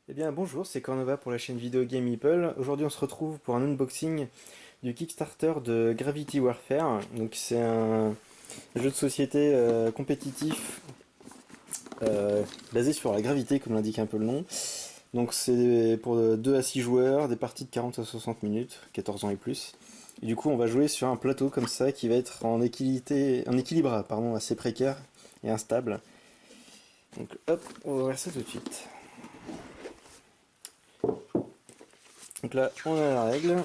Eh bien bonjour, c'est Cornova pour la chaîne vidéo Game Meeple. Aujourd'hui on se retrouve pour un unboxing du Kickstarter de Gravity Warfare. Donc c'est un jeu de société compétitif basé sur la gravité comme l'indique un peu le nom. Donc c'est pour 2 à 6 joueurs, des parties de 40 à 60 minutes, 14 ans et plus. Et du coup on va jouer sur un plateau comme ça qui va être en équilibre pardon, assez précaire et instable. Donc hop, on va voir ça tout de suite. Donc là on a la règle.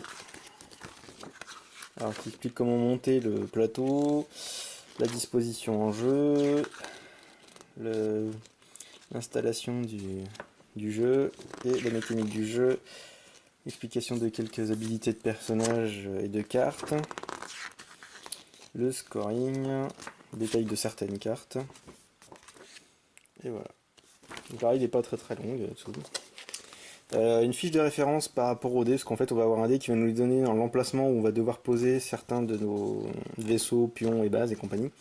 Alors, qui explique comment monter le plateau, la disposition en jeu, l'installation du jeu et la mécanique du jeu, explication de quelques habilités de personnages et de cartes, le scoring, détail de certaines cartes, et voilà. Donc là, il n'est pas très long, dessous. Une fiche de référence par rapport au dé, parce qu'en fait on va avoir un dé qui va nous donner dans l'emplacement où on va devoir poser certains de nos vaisseaux, pions et bases et compagnie.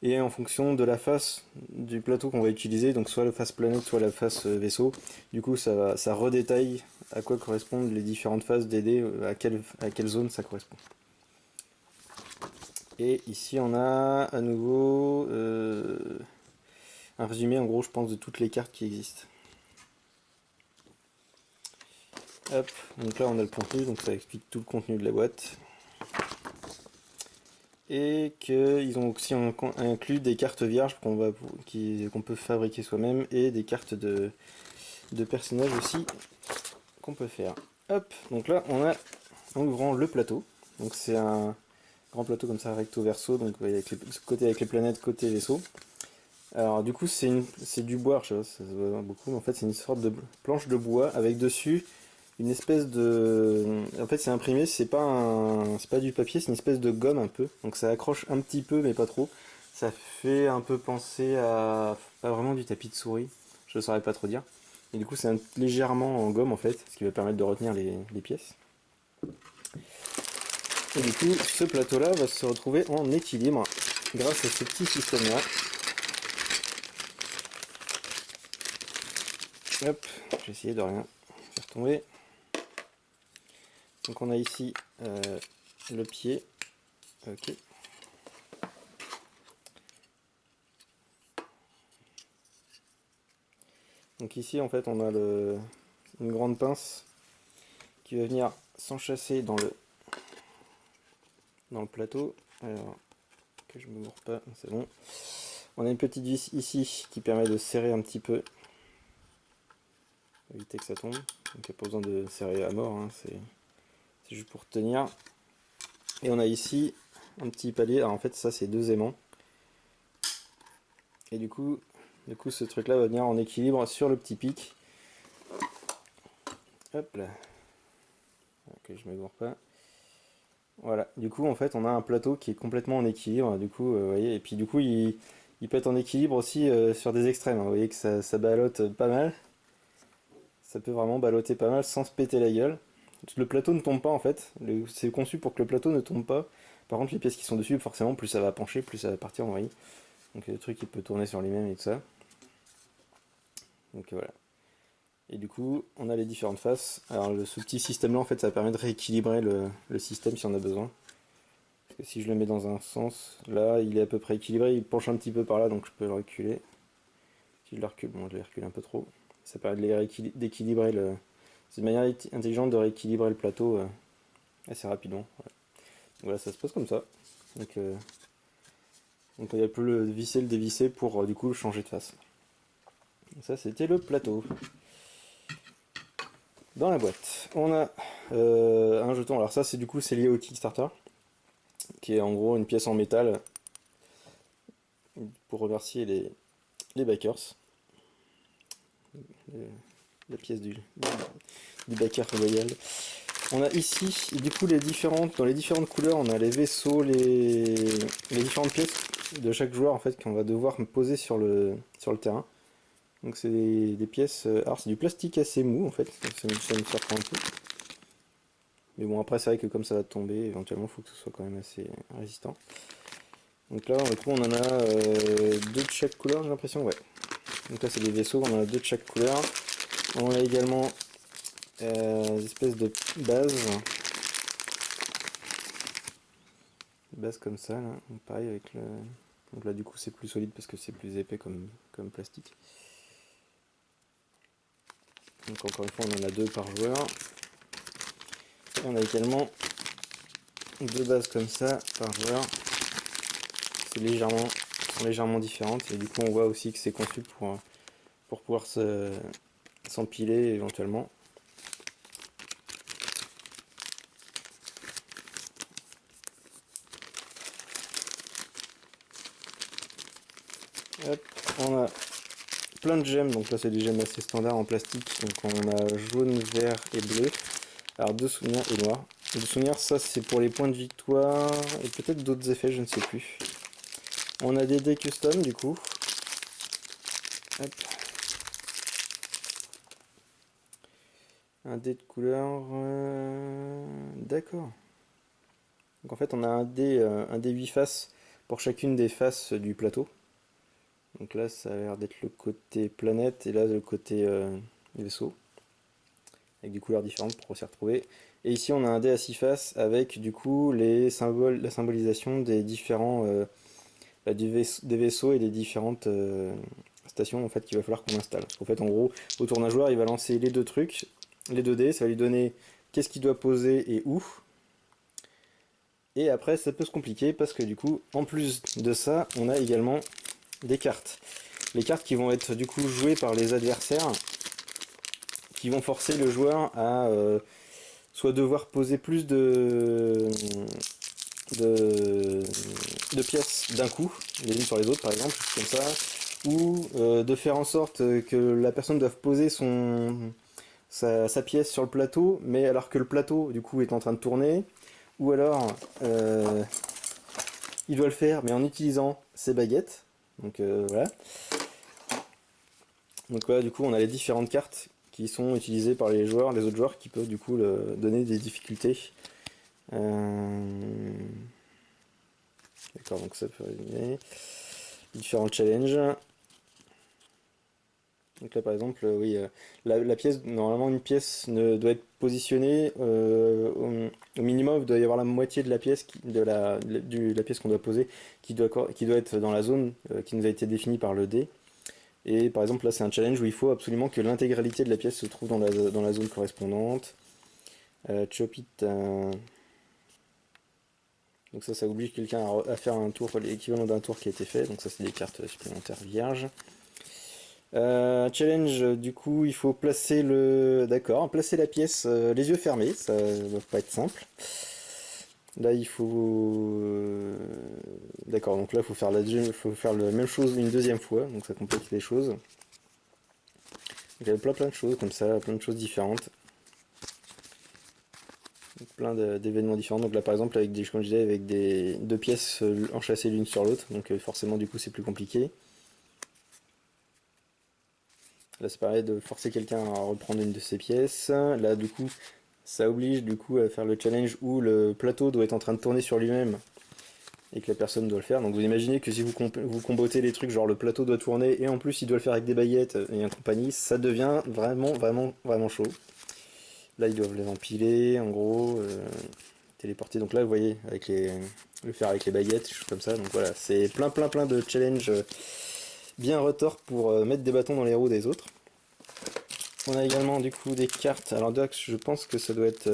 Et en fonction de la face du plateau qu'on va utiliser, donc soit la face planète, soit la face vaisseau, du coup ça redétaille à quoi correspondent les différentes faces des dés, à quelle zone ça correspond. Et ici on a à nouveau un résumé en gros je pense de toutes les cartes qui existent. Hop, donc là on a le contenu, donc ça explique tout le contenu de la boîte. Et qu'ils ont aussi inclus des cartes vierges qu'on peut fabriquer soi-même et des cartes de personnages aussi qu'on peut faire. Hop, donc là on a en ouvrant le plateau. Donc c'est un grand plateau comme ça recto verso, donc vous voyez, côté avec les planètes, côté vaisseau. Alors du coup c'est du bois, je sais pas, ça se voit beaucoup, mais en fait c'est une sorte de planche de bois avec dessus une espèce de... En fait c'est imprimé, c'est pas du papier, c'est une espèce de gomme un peu. Donc ça accroche un petit peu mais pas trop. Ça fait un peu penser à... pas vraiment du tapis de souris, je ne saurais pas trop dire. Et du coup c'est légèrement en gomme en fait, ce qui va permettre de retenir les pièces. Et du coup ce plateau là va se retrouver en équilibre grâce à ce petit système là. Hop, j'ai essayé de rien faire tomber. Donc on a ici le pied. Ok. Donc ici en fait on a une grande pince qui va venir s'enchasser dans le plateau. Alors que je me gourre pas, c'est bon. On a une petite vis ici qui permet de serrer un petit peu, éviter que ça tombe. Donc il n'y a pas besoin de serrer à mort, hein, c'est juste pour tenir. Et on a ici un petit palier, alors en fait ça c'est deux aimants. Et du coup ce truc là va venir en équilibre sur le petit pic. Hop là. Que je me gourre pas. Voilà, du coup en fait on a un plateau qui est complètement en équilibre, du coup vous voyez, et puis du coup il peut être en équilibre aussi sur des extrêmes, hein. Vous voyez que ça ballotte pas mal, ça peut vraiment ballotter pas mal sans se péter la gueule. Le plateau ne tombe pas en fait, c'est conçu pour que le plateau ne tombe pas, par contre les pièces qui sont dessus, forcément plus ça va pencher, plus ça va partir en vrille, donc le truc il peut tourner sur lui-même et tout ça, donc voilà. Et du coup on a les différentes faces, alors ce petit système là en fait ça permet de rééquilibrer le système si on a besoin. Parce que si je le mets dans un sens, là il est à peu près équilibré, il penche un petit peu par là donc je peux le reculer. Si je le recule, bon je l'ai reculé un peu trop. Ça permet d'équilibrer le... C'est une manière intelligente de rééquilibrer le plateau assez rapidement. Voilà. Voilà, ça se pose comme ça. Donc il peut le visser, le dévisser pour du coup le changer de face. Donc ça c'était le plateau. Dans la boîte, on a un jeton. Alors ça c'est du coup c'est lié au Kickstarter, qui est en gros une pièce en métal pour remercier les backers. La pièce du backer royal. On a ici, du coup, dans les différentes couleurs, on a les vaisseaux, les différentes pièces de chaque joueur en fait qu'on va devoir poser sur le terrain. Donc c'est des pièces, alors c'est du plastique assez mou en fait, ça me surprend un peu. Mais bon après c'est vrai que comme ça va tomber, éventuellement il faut que ce soit quand même assez résistant. Donc là du coup on en a deux de chaque couleur j'ai l'impression, ouais. Donc là c'est des vaisseaux, on en a deux de chaque couleur. On a également des espèces de bases comme ça, là. Donc, pareil avec le... Donc là du coup c'est plus solide parce que c'est plus épais comme plastique. Donc encore une fois on en a 2 par joueur. Et on a également 2 bases comme ça par joueur. C'est sont légèrement différentes et du coup on voit aussi que c'est conçu pour pouvoir s'empiler éventuellement. Hop, on a plein de gemmes, donc là c'est des gemmes assez standards en plastique, donc on a jaune, vert et bleu. Alors 2 souvenirs et noir. 2 souvenirs, ça c'est pour les points de victoire et peut-être d'autres effets, je ne sais plus. On a des dés custom du coup. Hop. Un dé de couleur. D'accord. Donc en fait on a un dé 8 faces pour chacune des faces du plateau. Donc là ça a l'air d'être le côté planète et là le côté vaisseau. Avec des couleurs différentes pour s'y retrouver. Et ici on a un dé à 6 faces avec du coup les symboles, la symbolisation des différents des vaisseaux et des différentes stations en fait qu'il va falloir qu'on installe. En fait en gros au tour d'un joueur il va lancer les 2 trucs, les 2 dés, ça va lui donner qu'est-ce qu'il doit poser et où. Et après ça peut se compliquer parce que du coup en plus de ça on a également des cartes. Les cartes qui vont être du coup jouées par les adversaires qui vont forcer le joueur à soit devoir poser plus de, de pièces d'un coup, les unes sur les autres par exemple, comme ça, ou de faire en sorte que la personne doive poser sa pièce sur le plateau, mais alors que le plateau du coup est en train de tourner, ou alors il doit le faire mais en utilisant ses baguettes. Donc voilà. Donc voilà, du coup on a les différentes cartes qui sont utilisées par les autres joueurs qui peuvent du coup donner des difficultés. D'accord, donc ça peut résumer. Différents challenges. Donc là par exemple, oui, la pièce, normalement une pièce doit être positionnée au minimum, il doit y avoir la moitié de la pièce, la pièce qu'on doit poser qui doit être dans la zone qui nous a été définie par le dé. Et par exemple là c'est un challenge où il faut absolument que l'intégralité de la pièce se trouve dans la zone correspondante. Chop it, donc ça oblige quelqu'un à faire un tour, l'équivalent d'un tour qui a été fait, donc ça c'est des cartes supplémentaires vierges. Challenge, du coup il faut placer placer la pièce les yeux fermés, ça va pas être simple. Là il faut... D'accord, donc là il faut faire la même chose une deuxième fois, donc ça complique les choses. Donc, il y a plein de choses comme ça, plein de choses différentes. Plein d'événements différents. Donc là par exemple avec comme je disais, avec des 2 pièces enchâssées l'une sur l'autre, donc forcément du coup c'est plus compliqué. Là ça permet de forcer quelqu'un à reprendre une de ses pièces. Là du coup ça oblige du coup à faire le challenge où le plateau doit être en train de tourner sur lui-même et que la personne doit le faire. Donc vous imaginez que si vous combotez les trucs genre le plateau doit tourner et en plus il doit le faire avec des baguettes et un compagnie, ça devient vraiment chaud. Là ils doivent les empiler en gros, téléporter. Donc là vous voyez avec le faire avec les baguettes, des choses comme ça. Donc voilà, c'est plein de challenges bien retors pour mettre des bâtons dans les roues des autres. On a également du coup des cartes. Alors Dox, je pense que ça doit être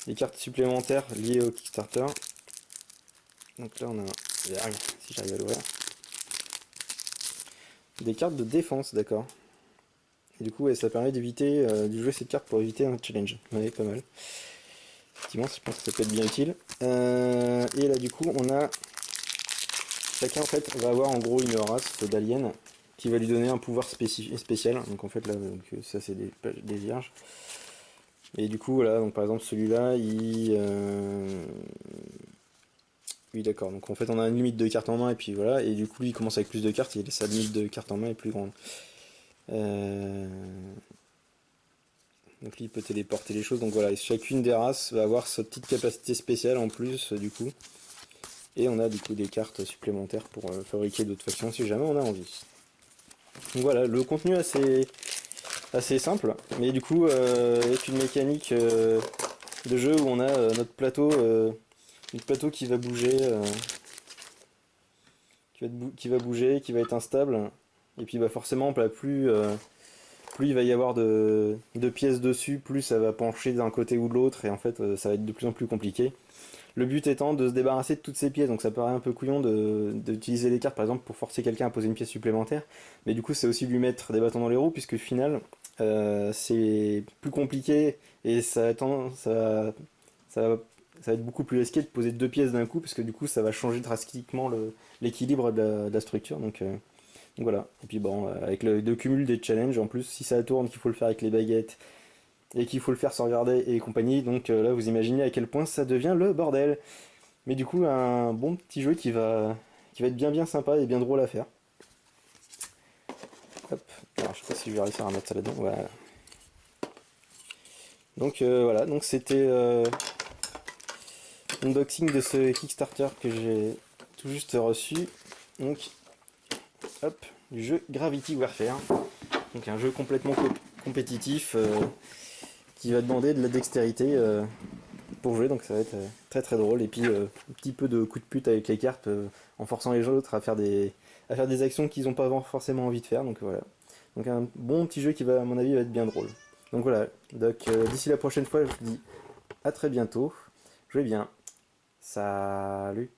des cartes supplémentaires liées au Kickstarter. Donc là on a si j'arrive à l'ouvrir. Des cartes de défense, d'accord. Et du coup ouais, ça permet d'éviter de jouer cette carte pour éviter un challenge. Ouais, pas mal. Effectivement, je pense que ça peut être bien utile. Et là du coup on a... Chacun en fait va avoir en gros une race d'alien qui va lui donner un pouvoir spécial. Donc en fait là, ça c'est des vierges. Et du coup voilà, donc par exemple celui-là, oui d'accord, donc en fait on a une limite de cartes en main et puis voilà, et du coup lui il commence avec plus de cartes et sa limite de cartes en main est plus grande. Donc lui il peut téléporter les choses, donc voilà, et chacune des races va avoir sa petite capacité spéciale en plus du coup. Et on a du coup des cartes supplémentaires pour fabriquer d'autres factions si jamais on a envie. Donc voilà, le contenu assez simple, mais du coup avec une mécanique de jeu où on a notre plateau qui va bouger, qui va bouger, qui va être instable, et puis bah forcément plus il va y avoir de pièces dessus, plus ça va pencher d'un côté ou de l'autre, et en fait ça va être de plus en plus compliqué. Le but étant de se débarrasser de toutes ces pièces, donc ça paraît un peu couillon d'utiliser les cartes par exemple pour forcer quelqu'un à poser une pièce supplémentaire, mais du coup c'est aussi lui mettre des bâtons dans les roues, puisque au final c'est plus compliqué et ça, ça va être beaucoup plus risqué de poser deux pièces d'un coup, parce que du coup ça va changer drastiquement l'équilibre de la structure. Donc voilà. Et puis bon, avec le cumul des challenges, en plus si ça tourne, qu'il faut le faire avec les baguettes et qu'il faut le faire sans regarder et compagnie, donc là vous imaginez à quel point ça devient le bordel. Mais du coup un bon petit jeu qui va être bien sympa et bien drôle à faire. Hop. Alors je sais pas si je vais réussir à mettre ça là-dedans. Voilà. Donc voilà, donc c'était unboxing de ce Kickstarter que j'ai tout juste reçu. Donc hop, du jeu Gravity Warfare. Donc un jeu complètement compétitif qui va demander de la dextérité pour jouer, donc ça va être très drôle. Et puis un petit peu de coup de pute avec les cartes en forçant les autres à faire des actions qu'ils n'ont pas forcément envie de faire. Donc voilà. Donc un bon petit jeu qui va à mon avis va être bien drôle. Donc voilà, donc d'ici la prochaine fois je vous dis à très bientôt. Jouez bien. Salut.